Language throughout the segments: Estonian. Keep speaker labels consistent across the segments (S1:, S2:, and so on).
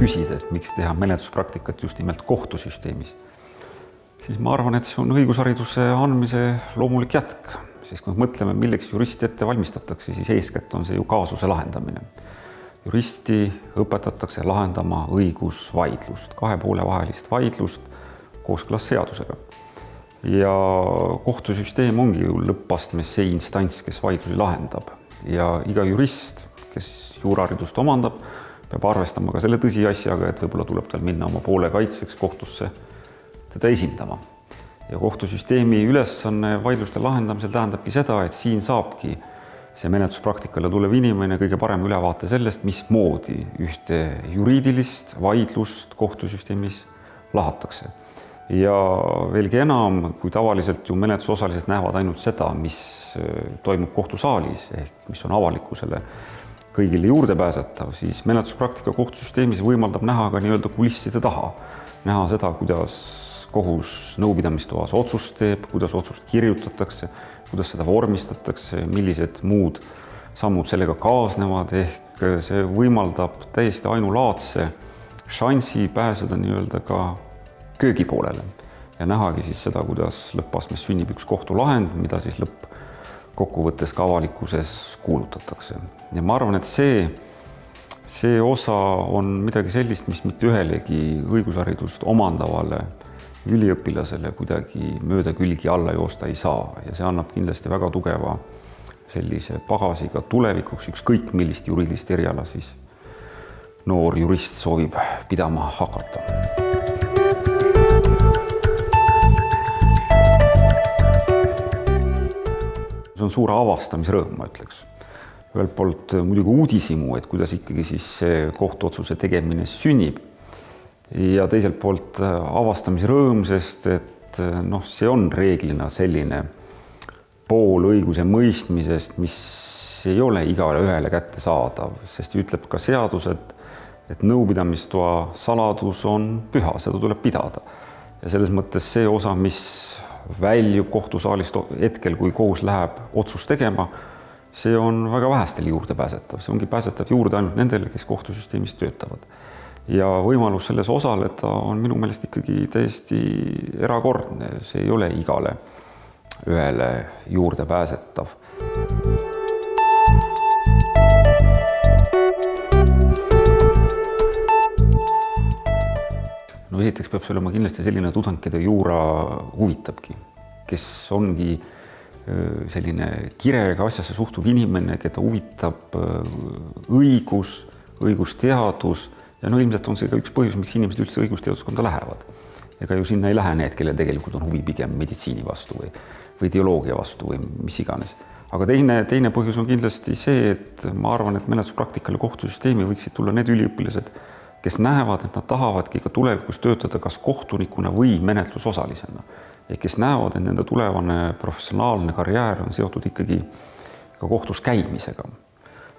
S1: küsida, et miks teha menetluspraktikat just nimelt kohtusüsteemis, siis ma arvan, et see on õigushariduse andmise loomulik jätk. Sest kui mõtleme, milleks juristi ette valmistatakse, siis eeskätt on see ju kaasuse lahendamine. Juristi õpetatakse lahendama õigusvaidlust, kahe poole vahelist vaidlust kooskõlas seadusega. Ja kohtusüsteem ongi ju lõppastmes see instants, kes vaidlusi lahendab. Ja iga jurist, kes juuraharidust omandab, peab arvestama ka selle tõsiasjaga, et võib-olla tuleb tal minna oma poole kaitseks kohtusse teda esindama. Ja kohtusüsteemi ülesanne vaidluste lahendamisel tähendabki seda, et siin saabki see menetluspraktikale tulev inimene kõige parem ülevaate sellest, mismoodi ühte juriidilist vaidlust kohtusüsteemis lahatakse. Ja veelgi enam, kui tavaliselt ju menetlusosalised näevad ainult seda, mis toimub kohtusaalis, ehk mis on avalikkusele kõigile juurdepääsetav, siis menetluspraktika kohtusüsteemis võimaldab näha ka nii-öelda kulisside taha. Näha seda, kuidas kohus nõupidamistoas otsust teeb, kuidas otsust kirjutatakse, kuidas seda vormistatakse, millised muud sammud sellega kaasnevad, ehk see võimaldab täiesti ainulaadse šansi pääseda nii-öelda ka köögipoolele ja nähagi siis seda, kuidas lõppastmes sünnib üks kohtulahend, mida siis lõppkokkuvõttes ka avalikkuses kuulutatakse. Ja ma arvan, et see osa on midagi sellist, mis mitte ühelegi õigusharidust omandavale üliõpilasele kuidagi mööda külgi alla joosta ei saa ja see annab kindlasti väga tugeva sellise pagasiga tulevikuks, ükskõik millist juriidilist eriala siis noor jurist soovib pidama hakata. See on suur avastamisrõõm, ma ütleks. Ühelt poolt muidugi uudisimu, et kuidas ikkagi siis see kohtuotsuse tegemine sünnib. Ja teiselt poolt avastamisrõõm, sest et see on reeglina selline pool õiguse mõistmisest, mis ei ole igale ühele kätte saadav, sest ütleb ka seadus, et nõupidamistoa saladus on püha, seda tuleb pidada. Ja selles mõttes see osa, mis väljub kohtusaalist hetkel, kui kohus läheb otsust tegema, see on väga vähestel juurde pääsetav. See ongi pääsetav juurde ainult nendele, kes kohtusüsteemis töötavad. Ja võimalus selles osaleda on minu meelest ikkagi täiesti erakordne. See ei ole igale ühele juurde pääsetav. No esiteks peab see olema kindlasti selline tudeng, keda juura huvitabki, kes ongi selline kirega asjasse suhtuv inimene, keda huvitab õigusteadus. Ja ilmselt on see ka üks põhjus, miks inimesed üldse õigusteaduskonda lähevad. Ega ju sinna ei lähe need, kellel tegelikult on huvi pigem meditsiini vastu või teoloogia vastu või mis iganes. Aga teine põhjus on kindlasti see, et ma arvan, et menetluspraktikale kohtusüsteemi võiksid tulla need üliõpilased, kes näevad, et nad tahavadki ka tulevikus töötada kas kohtunikuna või menetlusosalisena. Ehk kes näevad, et nende tulevane professionaalne karjäär on seotud ikkagi ka kohtus käimisega.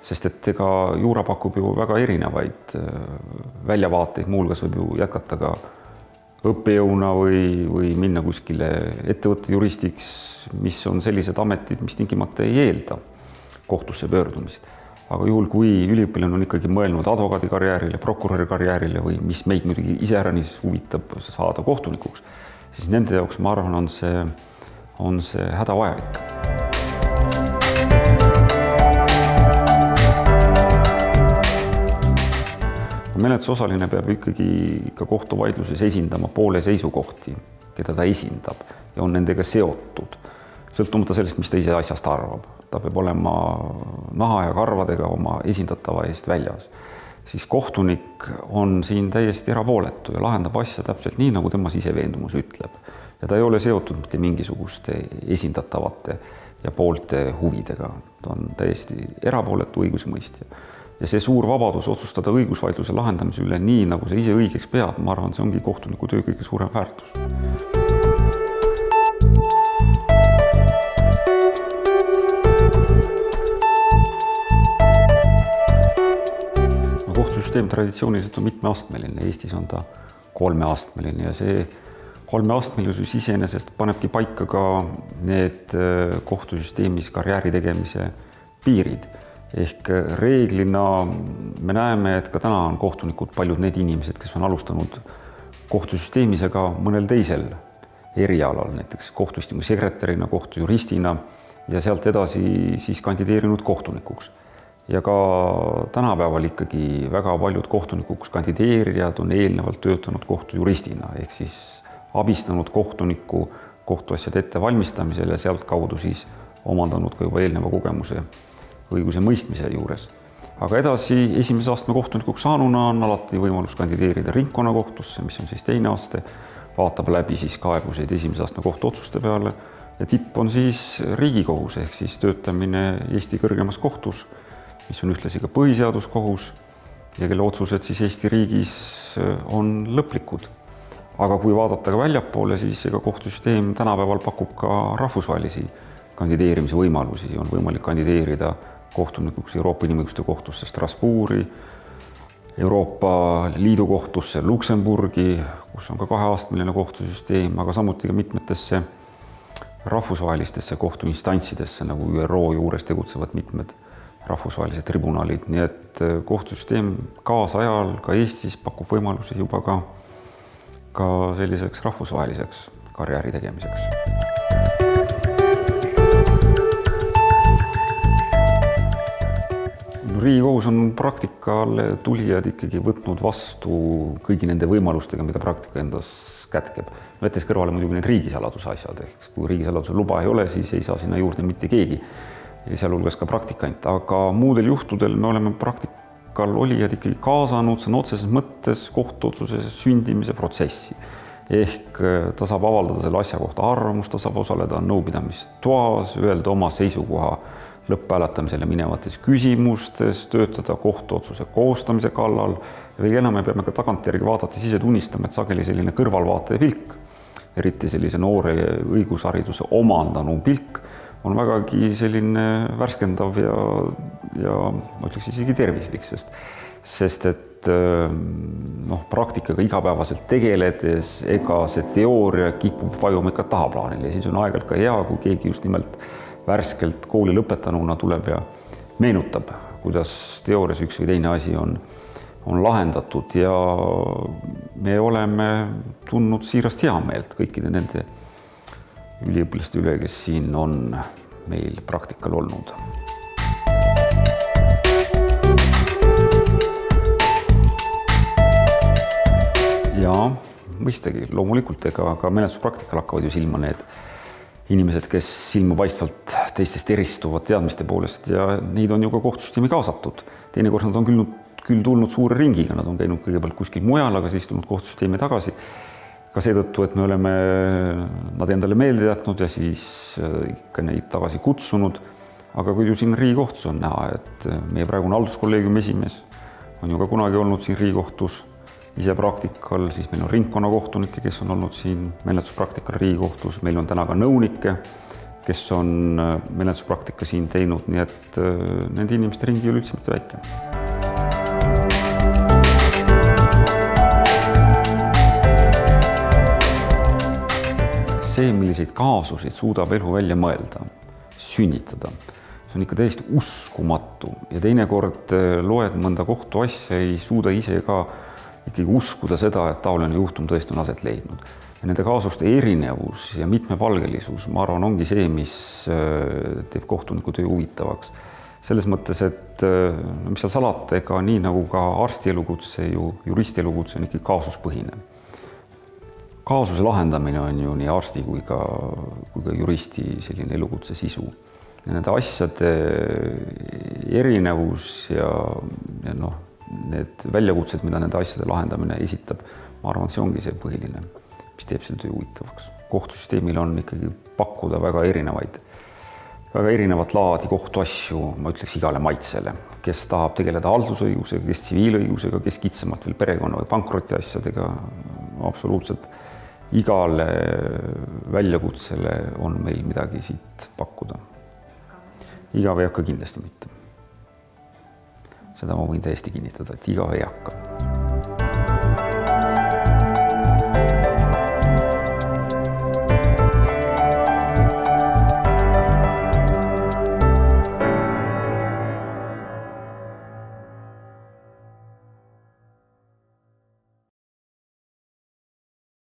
S1: Sest et ega juura pakub ju väga erinevaid väljavaateid, muulgas võib ju jätkata ka õppejõuna või minna kuskile ettevõtte juristiks, mis on sellised ametid, mis tingimata ei eelda kohtusse pöördumist. Aga juhul, kui üliõpilane on ikkagi mõelnud advokaadi karjäärile, prokuröri karjäärile või mis meid muidugi iseäranis huvitab saada kohtunikuks, siis nende jaoks, ma arvan, on see hädavajalik. Menetlusosaline peab ikkagi ka kohtuvaidluses esindama poole seisukohti, keda ta esindab ja on nendega seotud, sõltumata sellest, mis ta ise asjast arvab. Ta peab olema naha ja karvadega oma esindatava eest väljas. Siis kohtunik on siin täiesti erapooletu ja lahendab asja täpselt nii, nagu tema siseveendumus ütleb. Ja ta ei ole seotud mitte mingisuguste esindatavate ja poolte huvidega. Ta on täiesti erapooletu õigusemõistja. Ja see suur vabadus otsustada õigusvaidluse lahendamise üle nii, nagu see ise õigeks peab, ma arvan, see ongi kohtuniku töö kõige suurem väärtus. Kohtusüsteem traditsiooniliselt on mitmeastmeline, Eestis on ta 3-astmeline ja see 3-astmelisus iseenesest panebki paika ka need kohtusüsteemis karjääri tegemise piirid. Ehk reeglina me näeme, et ka täna on kohtunikud paljud need inimesed, kes on alustanud kohtusüsteemis ega mõnel teisel erialal, näiteks kohtuistungi sekretärina, kohtujuristina ja sealt edasi siis kandideerinud kohtunikuks. Ja ka tänapäeval ikkagi väga paljud kohtunikuks kandideerijad on eelnevalt töötanud kohtujuristina ehk siis abistanud kohtunikku kohtuasjade ettevalmistamisel ja sealt kaudu siis omandanud ka juba eelneva kogemuse õiguse mõistmise juures. Aga edasi esimese astme kohtunikuks saanuna on alati võimalus kandideerida ringkonnakohtusse, mis on siis teine aste, vaatab läbi siis kaebuseid esimese astme kohtuotsuste peale ja tipp on siis Riigikohus ehk siis töötamine Eesti kõrgemas kohtus, mis on ühtlasi ka põhiseaduskohus ja kelle otsused siis Eesti riigis on lõplikud. Aga kui vaadata ka väljapoole, siis ega kohtusüsteem tänapäeval pakub ka rahvusvahelisi kandideerimise võimalusi. On võimalik kandideerida kohtunikuks Euroopa Inimõiguste kohtusse Strasbourgi, Euroopa Liidu kohtusse Luksemburgi, kus on ka 2-astmeline kohtusüsteem, aga samuti ka mitmetesse rahvusvahelistesse kohtuinstantsidesse, nagu ÜRO juures tegutsevad mitmed rahvusvahelised tribunalid. Nii et kohtusüsteem kaasajal ka Eestis pakub võimalusi juba ka selliseks rahvusvaheliseks karjääri tegemiseks. Riigikohus on praktikale tulijad ikkagi võtnud vastu kõigi nende võimalustega, mida praktika endas kätkeb. Võttes kõrvale muidugi need riigisaladuse asjad, ehk kui riigisaladuse luba ei ole, siis ei saa sinna juurde mitte keegi, sealhulgas ka praktikant. Aga muudel juhtudel me oleme praktikal olijad ikkagi kaasanud sõna otseses mõttes kohtuotsuse sündimise protsessi. Ehk ta saab avaldada selle asja kohta arvamust, ta saab osaleda nõupidamistoas, öelda oma seisukoha lõpphääletamisele minevates küsimustes, töötada kohtuotsuse koostamise kallal. Veel enam me peame ka tagantjärgi vaadates ise tunnistama, et sageli selline kõrvalvaataja pilk, eriti sellise noore õigushariduse omandanu pilk, on vägagi selline värskendav ja ma ütleks isegi tervislik, sest et praktikaga igapäevaselt tegeledes, ega see teooria kipub vajuma ikka tahaplaanile ja siis on aeg-ajalt ka hea, kui keegi just nimelt värskelt kooli lõpetanuna tuleb ja meenutab, kuidas teoorias üks või teine asi on lahendatud ja me oleme tundnud siirast heameelt kõikide nende üliõpilaste üle, kes siin on meil praktikal olnud. Ja mõistagi, loomulikult ega ka menetluspraktikal hakkavad ju silma need inimesed, kes silmapaistvalt teistest eristuvad teadmiste poolest ja neid on ju ka kohtusüsteemi kaasatud. Teinekord nad on küll tulnud suure ringiga, nad on käinud kõigepealt kuskil mujal, aga siis tulnud kohtusüsteemi tagasi. Ka seetõttu, et me oleme nad endale meelde jätnud ja siis ikka neid tagasi kutsunud. Aga kui ju siin Riigikohtus on näha, et meie praegune halduskolleegiumi esimees on ju ka kunagi olnud siin Riigikohtus ise praktikal, siis meil on ringkonnakohtunikke, kes on olnud siin menetluspraktikal Riigikohtus, meil on täna ka nõunikke, kes on menetluspraktika siin teinud, nii et nende inimeste ringi ei ole üldse mitte väike. See, milliseid kaasuseid suudab elu välja mõelda, sünnitada, see on ikka täiesti uskumatu ja teinekord loed mõnda kohtuasja, ei suuda ise ka ikkagi uskuda seda, et taoline juhtum tõesti on aset leidnud. Ja nende kaasuste erinevus ja mitmepalgelisus, ma arvan, ongi see, mis teeb kohtuniku töö huvitavaks. Selles mõttes, et mis seal salata, ega nii nagu ka arsti elukutse, juristi elukutse on ikkagi kaasuspõhine. Kaasuse lahendamine on ju nii arsti kui ka juristi selline elukutse sisu. Ja nende asjade erinevus ja need väljakutsed, mida nende asjade lahendamine esitab, ma arvan, see ongi see põhiline, mis teeb selle töö huvitavaks. Kohtusüsteemil on ikkagi pakkuda väga erinevat laadi kohtuasju, ma ütleks igale maitsele, kes tahab tegeleda haldusõigusega, kes tsiviilõigusega, kes kitsamalt veel perekonna või pankroti asjadega, absoluutselt igale väljakutsele on meil midagi siit pakkuda. Igav ei hakka kindlasti mitte. Seda ma võin täiesti kinnitada, et igav ei hakka.